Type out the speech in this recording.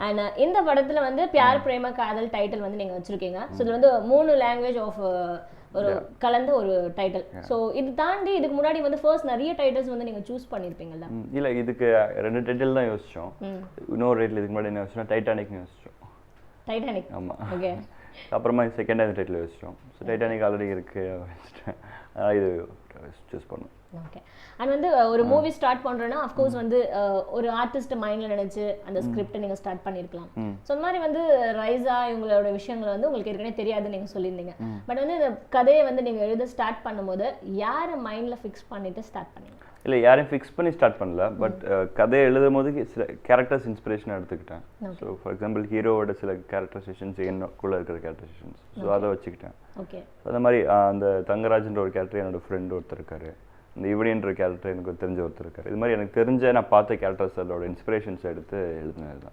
And இந்த படத்துல வந்து பியார் பிரேம காதல் டைட்டில் வந்து நீங்க வச்சிருக்கீங்க. ஸோ இது வந்து 3 லாங்குவேஜ் ஆஃப் ஒரு கலந்த ஒரு டைட்டில். ஸோ இது தாண்டி இதுக்கு முன்னாடி வந்து ஃபர்ஸ்ட் நிறைய டைட்டில்ஸ் வந்து நீங்க சூஸ் பண்ணியிருப்பீங்கல்ல? இல்லை, இதுக்கு 2 டைட்டில் தான் யோசிச்சோம். இன்னொரு டைட்டில் இதுக்கு முன்னாடி என்ன யோசிச்சோம், டைட்டானிக்னு யோசிச்சோம். டைட்டானிக். ஆமாம். ஓகே. அப்புறமா செகண்ட் டைம் டைட்டில் யோசிச்சோம். ஸோ டைட்டானிக் ஆல்ரெடி இருக்கு, இது சூஸ் பண்ணோம். ஓகே. அண்ட் வந்து ஒரு மூவி ஸ்டார்ட் பண்றோம்னா அஃப்கோர்ஸ் வந்து ஒரு ஆர்டிஸ்ட் மைண்ட்ல நினைச்சு அந்த ஸ்கிரிப்ட் நீங்க ஸ்டார்ட் பண்ணிருக்கலாம். ஸோ அந்த மாதிரி வந்து ரைசா இவங்களோட விஷயங்கள் வந்து உங்களுக்கு ஏற்கனவே தெரியாதுன்னு நீங்க சொல்லியிருந்தீங்க. பட் வந்து இந்த கதையை வந்து நீங்க எழுத ஸ்டார்ட் பண்ணும்போது யாரை மைண்ட்ல ஃபிக்ஸ் பண்ணிட்டு ஸ்டார்ட் பண்ணீங்க? இல்லை, யாரையும் ஃபிக்ஸ் பண்ணி ஸ்டார்ட் பண்ணல. பட் கதையை எழுதும் போது சில கேரக்டர்ஸ் இன்ஸ்பிரேஷன் எடுத்துக்கிட்டேன். ஸோ ஃபார் எக்ஸாம்பிள் ஹீரோவோட சில கேரக்டரைசேஷன்ஸ் என்னக்குள்ளே இருக்கிற கேரக்டரைசேஷன்ஸ், ஸோ அதை வச்சுக்கிட்டேன். ஓகே. அந்த மாதிரி அந்த தங்கராஜன்ற ஒரு கேரக்டர் என்னோட ஃப்ரெண்ட் ஒருத்தர் இருக்காரு, இந்த இவடின்ற கேரக்டர் எனக்கு தெரிஞ்ச ஒருத்தர் இருக்காரு. இது மாதிரி எனக்கு தெரிஞ்ச நான் பார்த்த கேரக்டர்ஸ் அதோட இன்ஸ்பிரேஷன்ஸ் எடுத்து எழுதினது தான்.